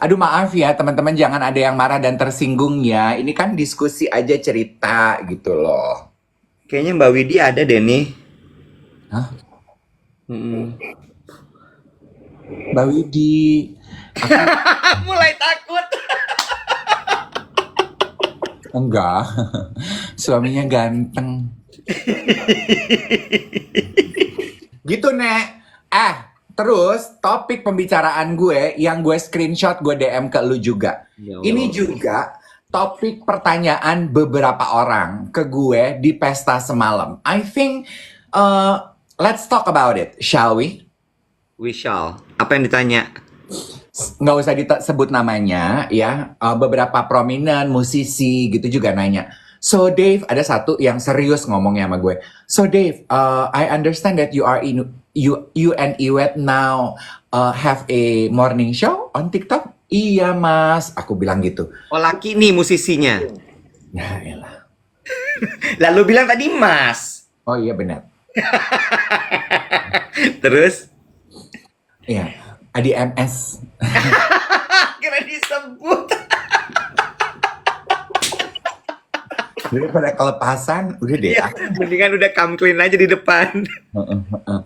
Aduh maaf ya teman-teman, jangan ada yang marah dan tersinggung ya. Ini kan diskusi aja cerita gitu loh. Kayaknya Mbak Widi ada deh nih. Hah? Mm-mm. Mbak Widi, aku Mulai takut. enggak. Suaminya ganteng. Gitu, Nek. Terus topik pembicaraan gue yang gue screenshot gue DM ke lu juga. Ya Ini Allah. juga topik pertanyaan beberapa orang ke gue di pesta semalam. I think let's talk about it, shall we? Wishal. Apa yang ditanya? Nggak usah disebut namanya ya. Beberapa prominent musisi gitu juga nanya. So Dave, ada satu yang serius ngomongnya sama gue. So Dave, I understand that you and Iwet now have a morning show on TikTok. Iya mas, aku bilang gitu. Oh, laki nih musisinya. Ya elah. Lalu bilang tadi Mas. Oh iya benar. Terus? Iya, Adi MS. Kira disebut. Daripada kelepasan, udah deh. Ya, mendingan udah come clean aja di depan. Heeh, heeh.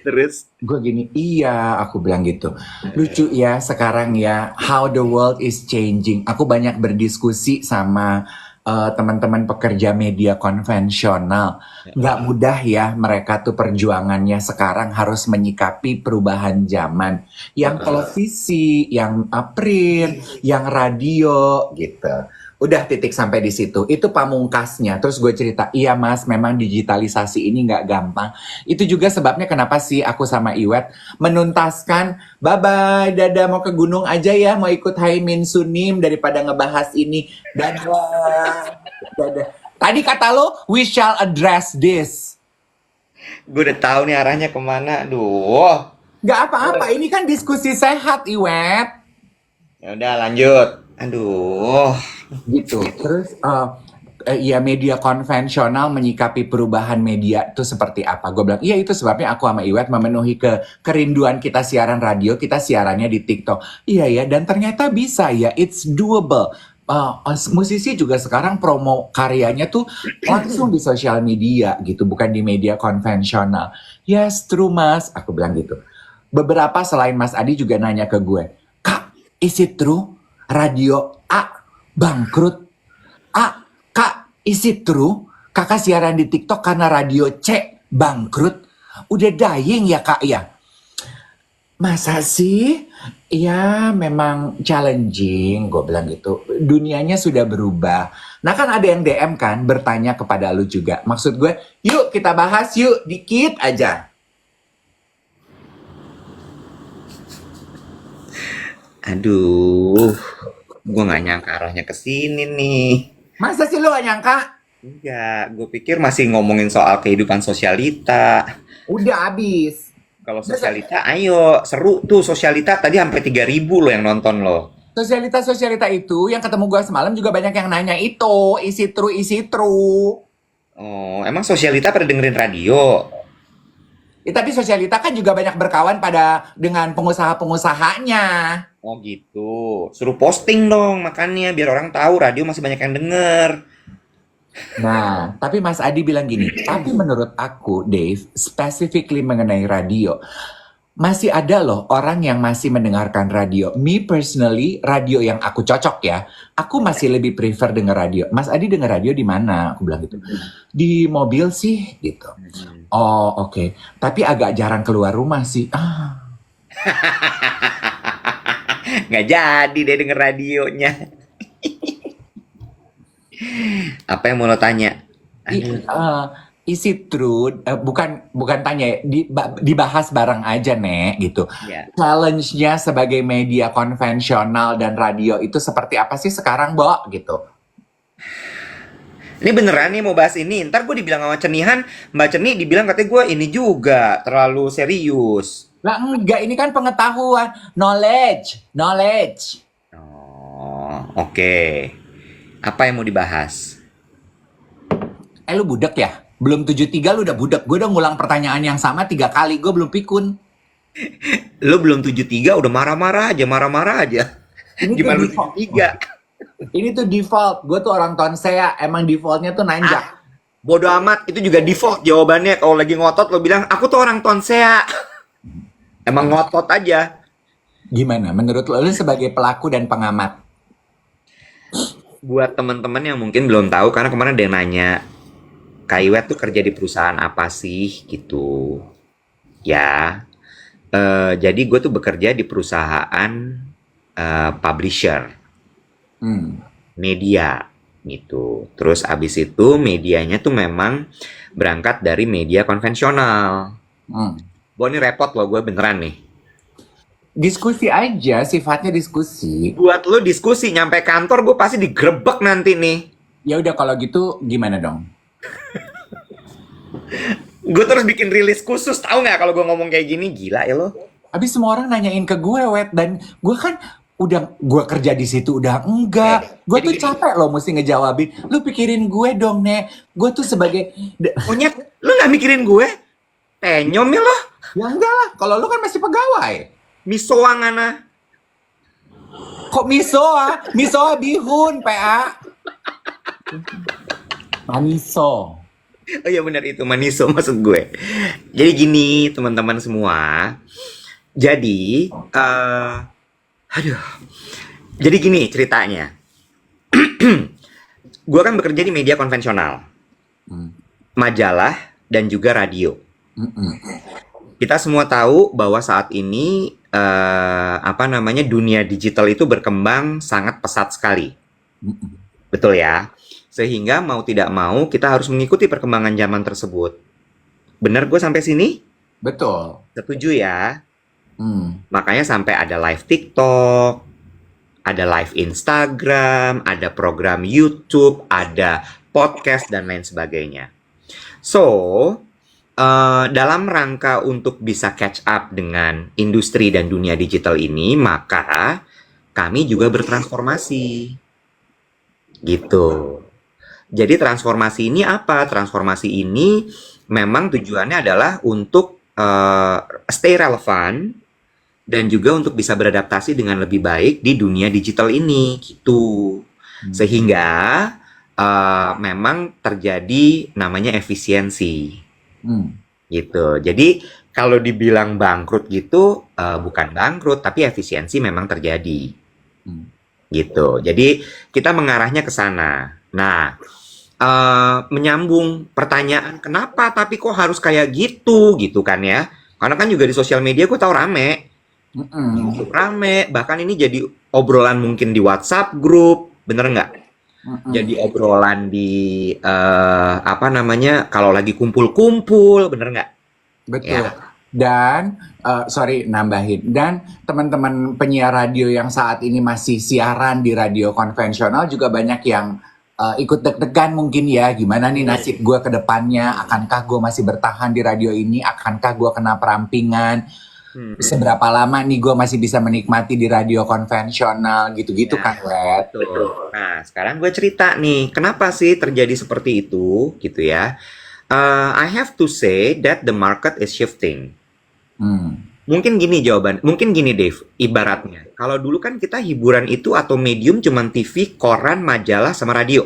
Terus? Gue gini, iya, aku bilang gitu. Lucu ya sekarang ya, how the world is changing. Aku banyak berdiskusi sama teman-teman pekerja media konvensional. Nggak mudah ya mereka tuh perjuangannya sekarang harus menyikapi perubahan zaman. Yang televisi, yang print, yang radio gitu. Udah titik sampai di situ. Itu pamungkasnya. Terus gue cerita, iya mas, memang digitalisasi ini nggak gampang. Itu juga sebabnya kenapa sih aku sama Iwet menuntaskan, bye-bye, dadah mau ke gunung aja ya, mau ikut Haimin Sunim daripada ngebahas ini. Dadah, dadah. Tadi kata lo, we shall address this. Gue udah tahu nih arahnya kemana. Aduh. Nggak apa-apa, ini kan diskusi sehat, Iwet. Ya udah lanjut. Aduh. Gitu. Terus ya media konvensional menyikapi perubahan media itu seperti apa? Gue bilang, iya itu sebabnya aku sama Iwet memenuhi kerinduan kita siaran radio, kita siarannya di TikTok. Iya ya, dan ternyata bisa ya, it's doable. Musisi juga sekarang promo karyanya tuh langsung di sosial media gitu, bukan di media konvensional. Yes, true mas, aku bilang gitu. Beberapa selain Mas Adi juga nanya ke gue, Kak, is it true? Radio A bangkrut. Kak, is it true? Kakak siaran di TikTok karena radio C bangkrut. Udah dying ya kak ya? Masa sih? Ya memang challenging, gue bilang gitu. Dunianya sudah berubah. Nah kan ada yang DM kan, bertanya kepada lu juga. Maksud gue, yuk kita bahas yuk, dikit aja. Aduh. Gue nggak nyangka arahnya ke sini nih. Masa sih lu gak nyangka? Enggak, gue pikir masih ngomongin soal kehidupan sosialita. Udah abis. Kalau sosialita, ayo, seru tuh sosialita. Tadi sampai 3.000 loh yang nonton loh. Sosialita-sosialita itu yang ketemu gue semalam juga banyak yang nanya itu, isi true, isi true. Oh, emang sosialita pada dengerin radio? Ya, tapi sosialita kan juga banyak berkawan dengan pengusaha-pengusahanya. Oh gitu. Suruh posting dong makanya biar orang tahu radio masih banyak yang denger. Nah, tapi Mas Adi bilang gini, tapi menurut aku, Dave, specifically mengenai radio, masih ada loh orang yang masih mendengarkan radio. Me personally, radio yang aku cocok ya, aku masih lebih prefer denger radio. Mas Adi denger radio di mana? Aku bilang gitu. Di mobil sih, gitu. Oh, oke. Tapi agak jarang keluar rumah sih. Nggak jadi deh denger radionya. Apa yang mau lo tanya? Aduh. Is it true? Bukan tanya, dibahas bareng aja, Nek, gitu. Ya. Challenge-nya sebagai media konvensional dan radio itu seperti apa sih sekarang, Bo? Gitu. Ini beneran nih mau bahas ini. Ntar gue dibilang sama Cenihan, Mbak Ceni dibilang katanya gue ini juga terlalu serius. Lah enggak, ini kan pengetahuan, knowledge. Oh, oke. Apa yang mau dibahas? Lu budek ya? Belum 73 lu udah budek. Gue udah ngulang pertanyaan yang sama 3 kali, gue belum pikun. Lo belum 73 udah marah-marah aja. Ini tuh Gimana lu default. 73? Ini tuh default. Gue tuh orang tonsea. Emang defaultnya tuh nanjak. Bodoh amat, itu juga default jawabannya. Kalau lagi ngotot lo bilang, aku tuh orang tonsea. Emang ngotot aja. Gimana? Menurut lo, lu sebagai pelaku dan pengamat? Buat teman-teman yang mungkin belum tahu, karena kemarin ada yang nanya, Kak Iwet tuh kerja di perusahaan apa sih gitu. Ya, jadi gue tuh bekerja di perusahaan publisher, Hmm. media gitu. Terus abis itu medianya tuh memang berangkat dari media konvensional. Hmm. Gue ini repot loh, gue beneran nih. Diskusi aja, sifatnya diskusi. Buat lo diskusi nyampe kantor, gue pasti digrebek nanti nih. Ya udah kalau gitu gimana dong? Gue terus bikin rilis khusus, tahu nggak kalau gue ngomong kayak gini, gila ya lo. Habis semua orang nanyain ke gue, Wet, dan gue kan udah gue kerja di situ udah enggak. Gue Jadi tuh gini. capek loh mesti ngejawabin. Lu pikirin gue dong, Nek. Gue tuh sebagai Monyet, lo nggak mikirin gue? Tenyom ya lo. ya enggak lah, kalau lu kan masih pegawai. Misoang ana. Kok misoa? Misoa bihun, PA. Maniso. Oh iya benar itu maniso maksud gue. Jadi gini teman-teman semua. Jadi, aduh. Jadi gini ceritanya. Gue kan bekerja di media konvensional, Hmm. majalah dan juga radio. Mm-mm. Kita semua tahu bahwa saat ini dunia digital itu berkembang sangat pesat sekali. Mm-mm. Betul ya? Sehingga mau tidak mau kita harus mengikuti perkembangan zaman tersebut. Benar gue sampai sini? Betul. Setuju ya? Hmm. Makanya sampai ada live TikTok, ada live Instagram, ada program YouTube, ada podcast dan lain sebagainya. So, dalam rangka untuk bisa catch up dengan industri dan dunia digital ini, maka kami juga bertransformasi. Gitu. Jadi transformasi ini apa? Transformasi ini memang tujuannya adalah untuk stay relevan dan juga untuk bisa beradaptasi dengan lebih baik di dunia digital ini, gitu. Sehingga memang terjadi namanya efisiensi. Hmm. Gitu. Jadi kalau dibilang bangkrut gitu, bukan bangkrut, tapi efisiensi memang terjadi. Hmm. Gitu. Jadi kita mengarahnya ke sana. Nah, menyambung pertanyaan kenapa tapi kok harus kayak gitu kan ya? Karena kan juga di sosial media gue tahu rame, Mm-mm. bahkan ini jadi obrolan mungkin di WhatsApp grup, bener nggak? Mm-mm. Jadi obrolan di kalau lagi kumpul-kumpul, bener nggak? Betul. Ya. Dan sorry nambahin. Dan teman-teman penyiar radio yang saat ini masih siaran di radio konvensional juga banyak yang ikut deg-degan mungkin ya. Gimana nih nasib gue ke depannya? Akankah gue masih bertahan di radio ini? Akankah gue kena perampingan? Seberapa lama nih gue masih bisa menikmati di radio konvensional gitu-gitu kan, Wet? Betul. Nah, sekarang gue cerita nih, kenapa sih terjadi seperti itu, gitu ya? I have to say that the market is shifting. Hmm. Mungkin gini Dave, ibaratnya. Kalau dulu kan kita hiburan itu atau medium cuman TV, koran, majalah, sama radio.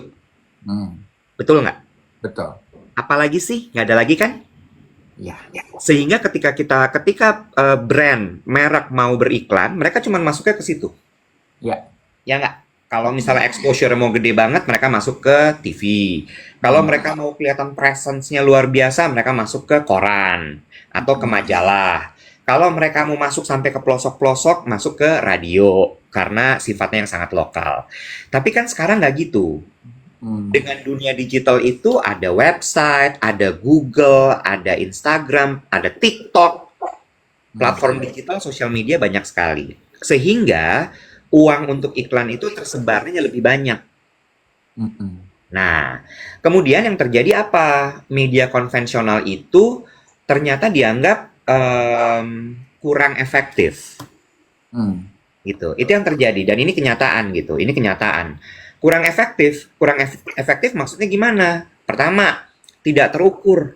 Hmm. Betul nggak? Betul. Apalagi sih? Nggak ada lagi kan? Ya. Sehingga ketika brand, merek mau beriklan, mereka cuman masuknya ke situ. Ya. Ya nggak? Kalau misalnya exposure mau gede banget, mereka masuk ke TV. Kalau mereka mau kelihatan presence-nya luar biasa, mereka masuk ke koran atau ke majalah. Kalau mereka mau masuk sampai ke pelosok-pelosok, masuk ke radio karena sifatnya yang sangat lokal. Tapi kan sekarang nggak gitu. Dengan dunia digital itu ada website, ada Google, ada Instagram, ada TikTok. Platform digital, sosial media banyak sekali. Sehingga uang untuk iklan itu tersebarnya lebih banyak. Nah, kemudian yang terjadi apa? Media konvensional itu ternyata dianggap kurang efektif. Gitu. Itu yang terjadi dan ini kenyataan gitu. Ini kenyataan. Kurang efektif maksudnya gimana? Pertama, tidak terukur.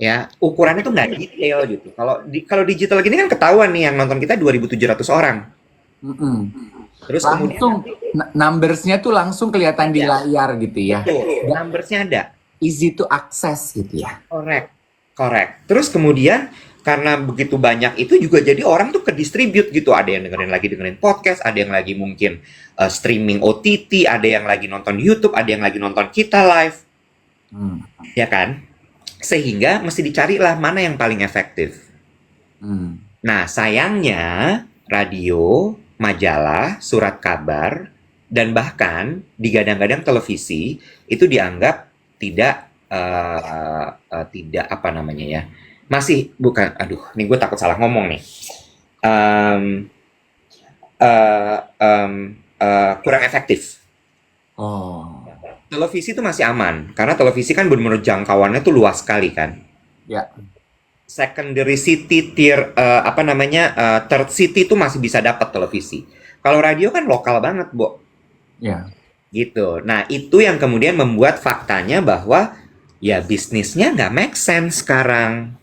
Ya, ukurannya tuh nggak detail gitu. Kalau digital gini kan ketahuan nih yang nonton kita 2.700 orang. Mm-mm. Terus kemudian Langsung numbersnya tuh langsung kelihatan di layar gitu ya. betul, numbersnya ada. Easy to access gitu ya. Correct, correct. Terus kemudian karena begitu banyak itu juga jadi orang tuh ke distribute gitu. Ada yang dengerin podcast, ada yang lagi mungkin streaming OTT, ada yang lagi nonton YouTube, ada yang lagi nonton kita live, Hmm. ya kan? Sehingga mesti dicarilah mana yang paling efektif. Hmm. Nah, sayangnya radio, majalah, surat kabar, dan bahkan digadang-gadang televisi itu dianggap tidak apa namanya ya, masih bukan, aduh, ini gue takut salah ngomong nih. Em, Kurang efektif. Oh. Televisi itu masih aman karena televisi kan benar-benar jangkauannya tuh luas sekali kan. Ya. Secondary city tier third city itu masih bisa dapat televisi. Kalau radio kan lokal banget, Bo. Ya. Gitu. Nah, itu yang kemudian membuat faktanya bahwa ya bisnisnya nggak make sense sekarang.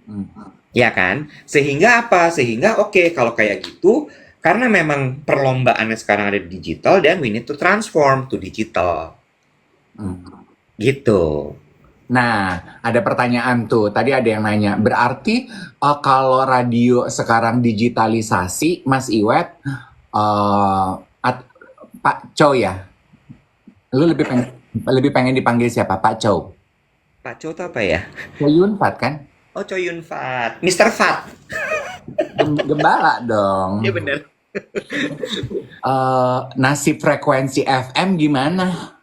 Hmm. Ya kan? Sehingga apa? Sehingga oke, kalau kayak gitu, karena memang perlombaannya sekarang ada di digital dan we need to transform to digital. Hmm. Gitu. Nah, ada pertanyaan tuh. Tadi ada yang nanya, berarti kalau radio sekarang digitalisasi, Mas Iwet, Pak Chow ya? Lu lebih pengen dipanggil siapa? Pak Chow? Pak Chow itu apa ya? Chow Yun Fat kan? Oh, Choi Yun Fat. Mr. Fat. Gembala dong. Iya bener. Nasib frekuensi FM gimana?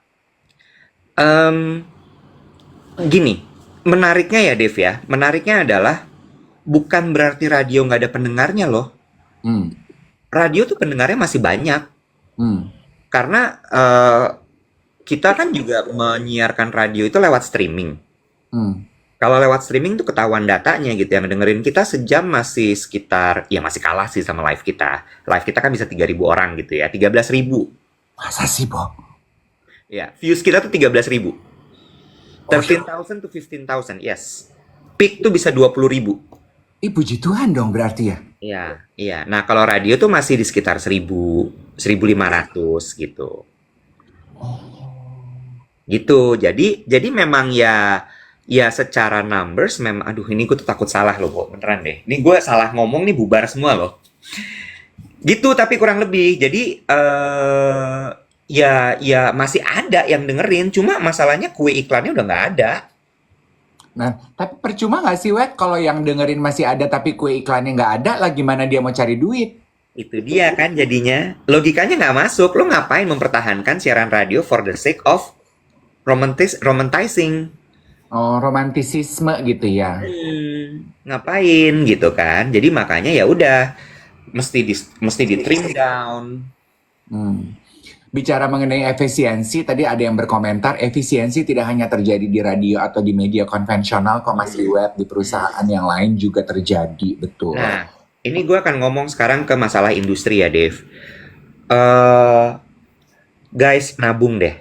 Gini, menariknya ya Dev ya, menariknya adalah bukan berarti radio nggak ada pendengarnya loh. Hmm. Radio tuh pendengarnya masih banyak. Hmm. Karena kita kan juga menyiarkan radio itu lewat streaming. Hmm. Kalau lewat streaming tuh ketahuan datanya gitu. Yang dengerin kita sejam masih sekitar, ya masih kalah sih sama live kita. Live kita kan bisa 3.000 orang gitu ya, 13.000. Masa sih, Bo? Ya, views kita tuh 13.000. 13.000 to 15.000, yes. Peak tuh bisa 20.000. Puji Tuhan dong berarti ya? Iya, iya. Nah, kalau radio tuh masih di sekitar 1.000, 1.500 gitu. Gitu. Jadi memang ya secara numbers memang, aduh ini gue tuh takut salah loh, Bo. Beneran deh. Ini gue salah ngomong nih bubar semua loh. Gitu, tapi kurang lebih. Jadi ya masih ada yang dengerin, cuma masalahnya kue iklannya udah nggak ada. Nah, tapi percuma nggak sih, Wet, kalau yang dengerin masih ada tapi kue iklannya nggak ada, lah gimana dia mau cari duit? Itu dia kan jadinya. Logikanya nggak masuk. Lo ngapain mempertahankan siaran radio for the sake of romanticizing? Oh, romantisisme gitu ya? Ngapain gitu kan? Jadi makanya ya udah mesti di trim down. Bicara mengenai efisiensi, tadi ada yang berkomentar, efisiensi tidak hanya terjadi di radio atau di media konvensional, kok Mas Iwet, di perusahaan yang lain juga terjadi, betul. Nah, ini gue akan ngomong sekarang ke masalah industri ya, Dave. Guys, nabung deh.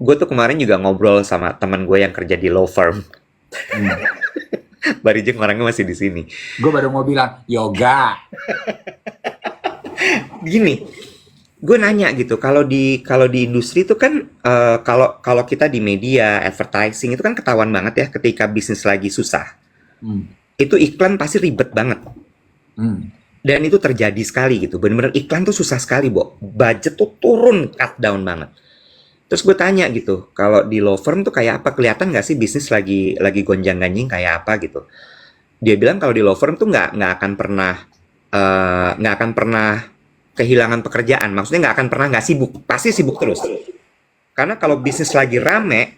Gue tuh kemarin juga ngobrol sama teman gue yang kerja di law firm. Barijeng orangnya masih di sini. Gue baru mau bilang, yoga. Gini, gue nanya gitu, kalau di industri itu kan kalau kita di media advertising itu kan ketahuan banget ya ketika bisnis lagi susah. Itu iklan pasti ribet banget. Dan itu terjadi sekali gitu. Bener-bener iklan tuh susah sekali, Bo. Budget tuh turun, cut down banget. Terus gue tanya gitu, kalau di law firm tuh kayak apa? Kelihatan nggak sih bisnis lagi gonjang-ganjing kayak apa gitu? Dia bilang kalau di law firm tuh nggak akan pernah kehilangan pekerjaan. Maksudnya nggak akan pernah nggak sibuk, pasti sibuk terus. Karena kalau bisnis lagi rame,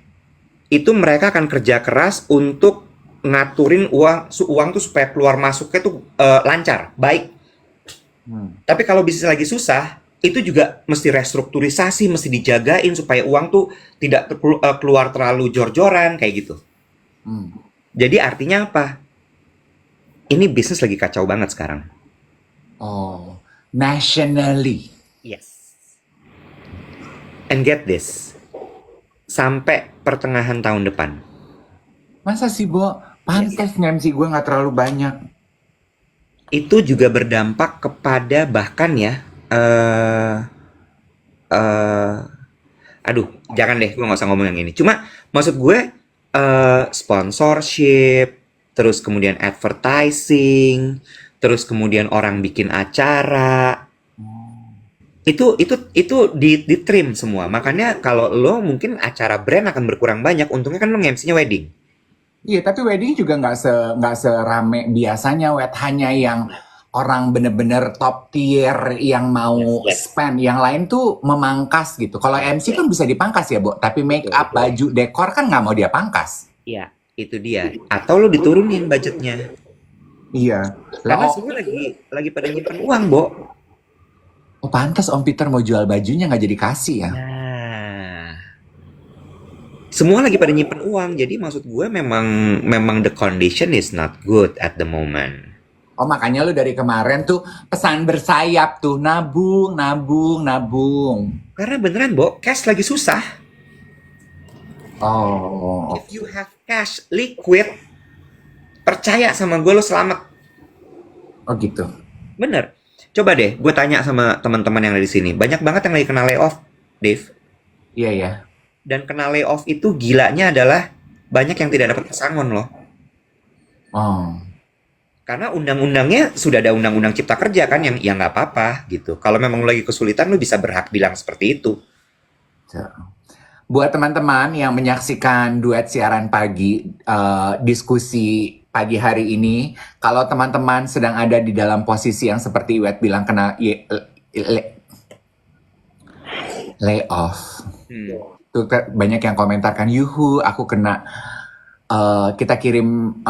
itu mereka akan kerja keras untuk ngaturin uang tuh supaya keluar masuknya tuh lancar, baik. Tapi kalau bisnis lagi susah, itu juga mesti restrukturisasi, mesti dijagain supaya uang tuh tidak keluar terlalu jor-joran kayak gitu. Jadi artinya apa? Ini bisnis lagi kacau banget sekarang. Oh, nationally. Yes. And get this, sampai pertengahan tahun depan. Masa sih, Bo? Pantes MC gue nggak terlalu banyak. itu juga berdampak kepada bahkan ya, eh eh aduh, jangan deh, gue nggak usah ngomong yang ini. Cuma maksud gue sponsorship, terus kemudian advertising, terus kemudian orang bikin acara, itu di trim semua. Makanya kalau lo mungkin acara brand akan berkurang banyak. Untungnya kan lo MC-nya wedding. Iya, tapi wedding juga nggak serame biasanya, wet. Hanya yang orang bener-bener top tier yang Yes, mau yes. spend. Yang lain tuh memangkas gitu. Kalau MC kan bisa dipangkas ya, Bo. Tapi make Betul, up, betul. baju, dekor kan nggak mau dia pangkas. Iya, itu dia. Atau lo diturunin budgetnya. Iya. Lah, Karena oh, semua lagi pada nyimpen uang, Bo. oh, pantas Om Peter mau jual bajunya nggak jadi kasih ya. Nah, semua lagi pada nyimpen uang. Jadi maksud gue memang memang the condition is not good at the moment. Oh, makanya lu dari kemarin tuh pesan bersayap tuh. Nabung, nabung, nabung. Karena beneran, Bo, cash lagi susah. Oh, If you have cash liquid, percaya sama gue lo selamat. oh gitu. Bener. Coba deh, gue tanya sama teman-teman yang ada di sini. Banyak banget yang lagi kena layoff, Dave. Iya ya. Dan kena layoff itu gilanya adalah banyak yang tidak dapat pesangon loh. Oh. Karena undang-undangnya sudah ada undang-undang cipta kerja kan yang ya nggak apa-apa gitu. Kalau memang lo lagi kesulitan lo bisa berhak bilang seperti itu. So. Buat teman-teman yang menyaksikan duet siaran pagi, diskusi pagi hari ini, kalau teman-teman sedang ada di dalam posisi yang seperti Iwet bilang kena layoff, Hmm. tuh banyak yang komentarkan, yuhu, aku kena. Kita kirim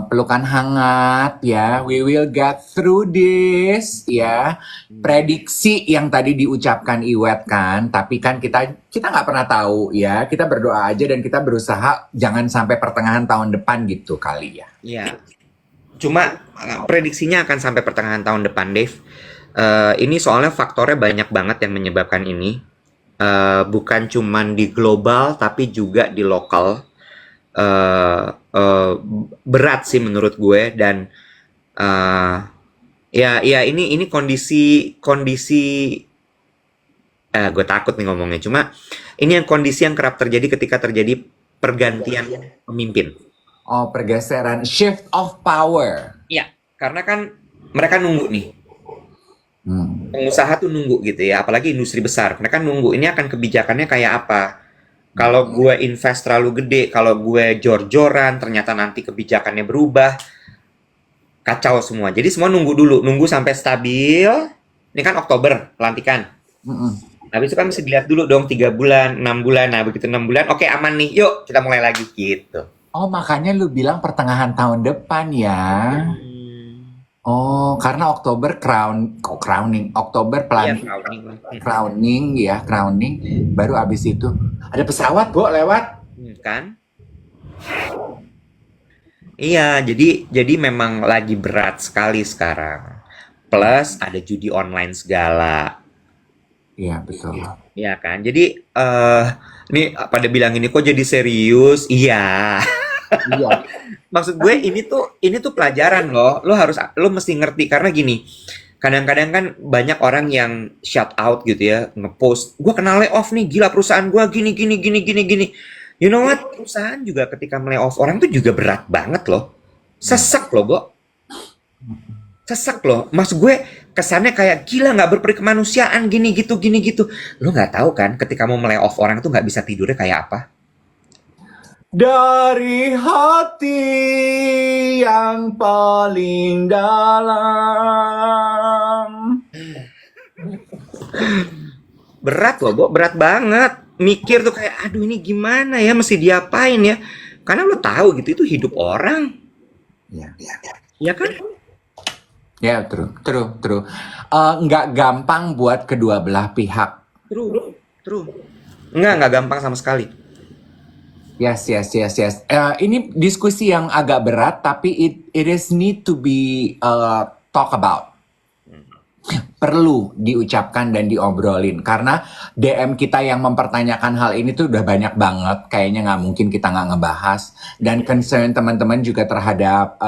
pelukan hangat ya. We will get through this ya. Prediksi yang tadi diucapkan Iwet kan, tapi kan kita nggak pernah tahu ya. Kita berdoa aja dan kita berusaha jangan sampai pertengahan tahun depan gitu kali ya. Ya, cuma prediksinya akan sampai pertengahan tahun depan, Dave. Ini soalnya faktornya banyak banget yang menyebabkan ini. Bukan cuman di global tapi juga di lokal. Berat sih menurut gue dan ya ini kondisi gue takut nih ngomongnya cuma ini yang kondisi yang kerap terjadi ketika terjadi pergantian pemimpin. Oh, pergeseran, shift of power. Iya, karena kan mereka nunggu nih. Hmm. Pengusaha tuh nunggu gitu ya, apalagi industri besar. Mereka nunggu ini akan kebijakannya kayak apa. Kalau gue invest terlalu gede, kalau gue jor-joran, ternyata nanti kebijakannya berubah, kacau semua. Jadi semua nunggu dulu, nunggu sampai stabil. Ini kan Oktober, pelantikan. Mm-mm. Habis itu kan mesti dilihat dulu dong, 3 bulan, 6 bulan. Nah, begitu 6 bulan, oke aman nih, yuk kita mulai lagi gitu. Oh, makanya lu bilang pertengahan tahun depan ya. Oh, karena Oktober crowning, Oktober Iya, crowning ya, crowning. Baru abis itu ada pesawat, Bo, lewat. kan? Iya, jadi memang lagi berat sekali sekarang. Plus ada judi online segala. Iya, betul. Iya kan? Jadi nih pada bilang ini kok jadi serius? Iya. Iya. Maksud gue ini tuh pelajaran loh. Lo mesti ngerti karena gini. Kadang-kadang kan banyak orang yang shout out gitu ya, ngepost, gue kena layoff nih, gila perusahaan gue gini gini gini gini gini. You know what? Perusahaan juga ketika melayoff orang tuh juga berat banget loh. Sesek loh, Bo. Sesek loh. Maksud gue kesannya kayak gila nggak berperikemanusiaan gini gitu gini gitu. Lo nggak tahu kan ketika mau melayoff orang tuh nggak bisa tidurnya kayak apa? Dari hati yang paling dalam. Berat loh, Bo, berat banget. Mikir tuh kayak, aduh ini gimana ya, mesti diapain ya. Karena lo tahu gitu, itu hidup orang. Ya, Ya kan? ya, true. Nggak gampang buat kedua belah pihak. True. Nggak gampang sama sekali. Yes. Ini diskusi yang agak berat, tapi it is need to be talk about. perlu diucapkan dan diobrolin karena DM kita yang mempertanyakan hal ini tuh udah banyak banget, kayaknya nggak mungkin kita nggak ngebahas, dan concern teman-teman juga terhadap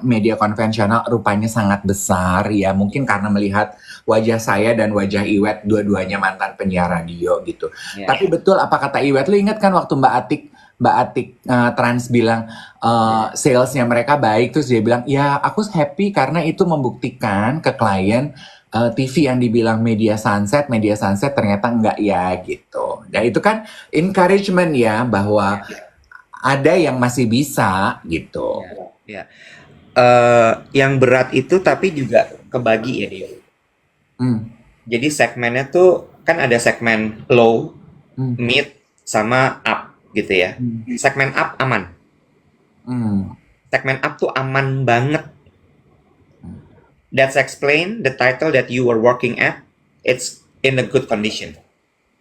media konvensional rupanya sangat besar ya, mungkin karena melihat wajah saya dan wajah Iwet dua-duanya mantan penyiar radio gitu. Ya. Tapi betul apa kata Iwet, lu ingat kan waktu Mbak Atik Trans bilang salesnya mereka baik, terus dia bilang ya aku happy karena itu membuktikan ke klien TV yang dibilang media sunset ternyata enggak ya gitu. Dan itu kan encouragement ya bahwa ada yang masih bisa gitu. Ya. Yang berat itu tapi juga kebagi ya dia. Jadi segmennya tuh kan ada segmen low, mid, sama up gitu ya. Segmen up aman. Segmen up tuh aman banget. That's explain the title that you were working at. It's in a good condition,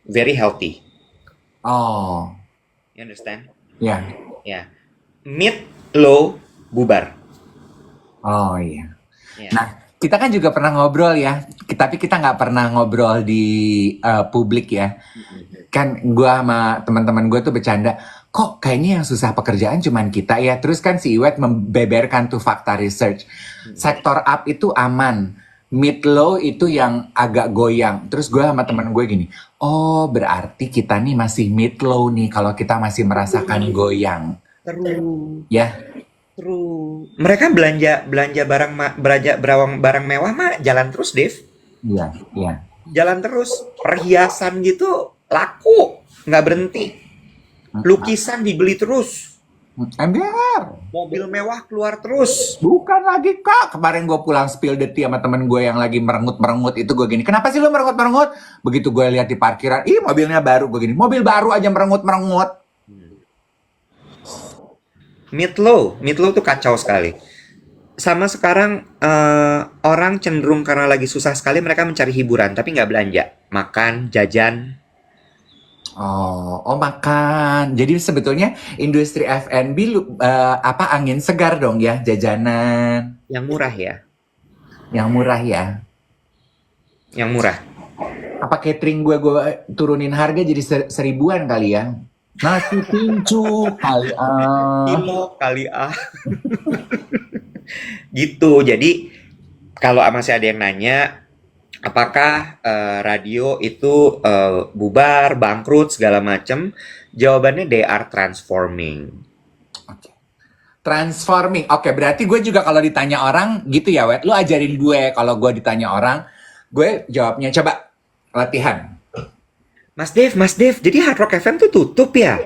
very healthy. Oh, You understand? ya. Ya. Mid, low, bubar. Oh iya. Ya. Nah, kita kan juga pernah ngobrol ya, tapi kita nggak pernah ngobrol di publik ya. Kan gua sama teman-teman gue tuh bercanda, kok kayaknya yang susah pekerjaan cuman kita ya. Terus kan si Iwet membeberkan tuh fakta research. Sektor up itu aman, mid low itu yang agak goyang. Terus gue sama teman gue gini, oh berarti kita nih masih mid low nih kalau kita masih merasakan goyang. True. Ya. True. Mereka belanja barang mewah mah jalan terus, Dev. Iya, iya. Jalan terus. Perhiasan gitu laku, nggak berhenti. Lukisan dibeli terus. Ember. Mobil mewah keluar terus. Bukan lagi kak, kemarin gue pulang spill the tea sama temen gue yang lagi merengut-merengut itu, gue gini, kenapa sih lu merengut-merengut? Begitu gue lihat di parkiran, ih mobilnya baru, gue gini, mobil baru aja merengut-merengut. Mid low tuh kacau sekali. Sama sekarang orang cenderung karena lagi susah sekali mereka mencari hiburan tapi nggak belanja, makan, jajan. Oh makan. Jadi sebetulnya industri F&B apa angin segar dong ya, jajanan. Yang murah ya. Yang murah ya. Yang murah. Apa catering gue turunin harga jadi 1.000-an kali ya? Nasi pincu kali Kilo kali gitu. Jadi kalau masih ada yang nanya apakah radio itu bubar, bangkrut segala macam, jawabannya they are transforming. Transforming. Oke, berarti gue juga kalau ditanya orang gitu ya, Wet. Lu ajarin gue kalau gue ditanya orang, gue jawabnya coba latihan. Mas Dev, jadi Hard Rock FM tuh tutup ya?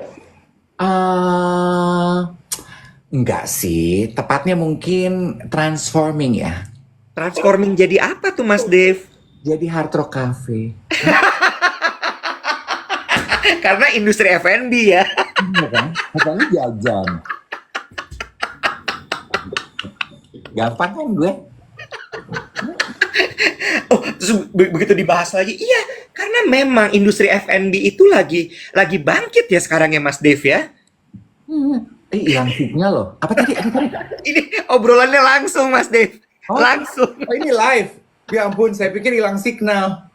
Enggak sih, tepatnya mungkin transforming ya. Transforming jadi apa tuh Mas Dev? Jadi Hard Rock Cafe. Karena industri F&B ya. Iya kan? Katanya jajan. Gampang kan gue? Oh, terus begitu dibahas lagi, iya, karena memang industri F&B itu lagi bangkit ya sekarang ya Mas Dev ya. Hilang signal loh. Apa tadi? Ini obrolannya langsung Mas Dev. Langsung. Oh, ini live. Ya ampun, saya pikir hilang signal.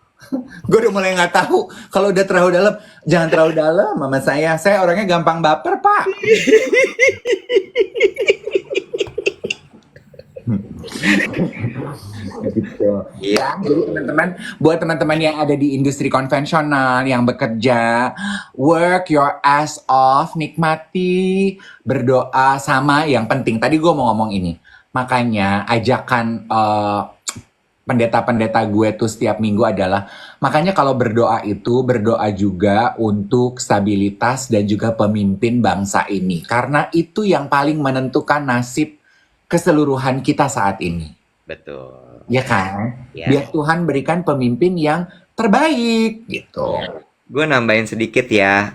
Gue udah mulai nggak tahu. Kalau udah terlalu dalam, jangan terlalu dalam, mama saya. Saya orangnya gampang baper, Pak. Gitu. Ya, jadi teman-teman, buat teman-teman yang ada di industri konvensional, yang bekerja, work your ass off, nikmati, berdoa, sama yang penting. Tadi gue mau ngomong ini. Makanya ajakan pendeta-pendeta gue tuh setiap minggu adalah, makanya kalau berdoa itu berdoa juga untuk stabilitas dan juga pemimpin bangsa ini, karena itu yang paling menentukan nasib keseluruhan kita saat ini. Betul. Ya kan? Ya. Biar Tuhan berikan pemimpin yang terbaik gitu. Gue nambahin sedikit ya,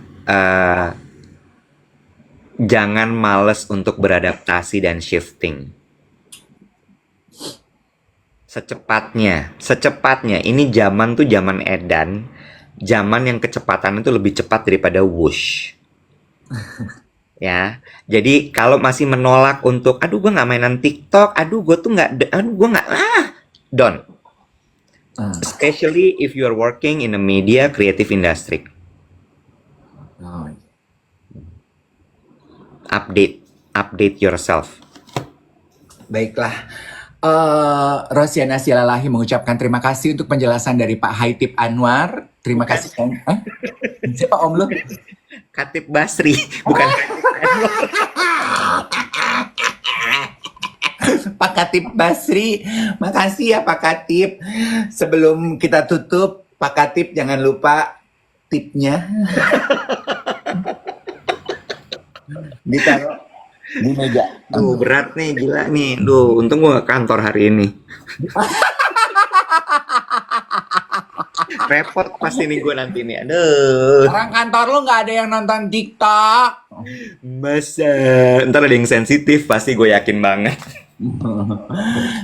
jangan males untuk beradaptasi dan shifting. Secepatnya. Ini zaman tuh zaman edan, zaman yang kecepatan itu lebih cepat daripada whoosh. Ya, jadi kalau masih menolak untuk, aduh gue nggak mainan TikTok, aduh gue nggak, don't. Ah, Especially if you are working in a media creative industry. oh. Update yourself. Baiklah. Rosiana Silalahi mengucapkan terima kasih untuk penjelasan dari Pak Haitip Anwar. Terima kasih. Siapa om lu? Khatib Basri, bukan Pak Katip Basri. Makasih ya Pak Katip. Sebelum kita tutup, Pak Katip jangan lupa tipnya ditaruh di meja. Duh, berat nih, gila nih. Duh, untung gua ke kantor hari ini. Repot pasti nih gue nanti nih. Aduh. Orang kantor lu nggak ada yang nonton TikTok. Masa. Ntar ada yang sensitif, pasti gue yakin banget.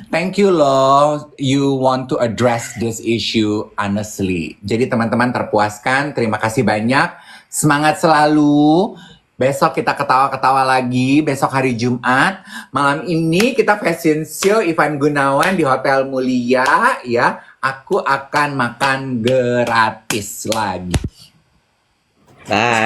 Thank you loh, you want to address this issue honestly. Jadi teman-teman terpuaskan, terima kasih banyak. Semangat selalu. Besok kita ketawa-ketawa lagi, besok hari Jumat. Malam ini kita fashion show Ivan Gunawan di Hotel Mulia ya. Aku akan makan gratis lagi. Bye.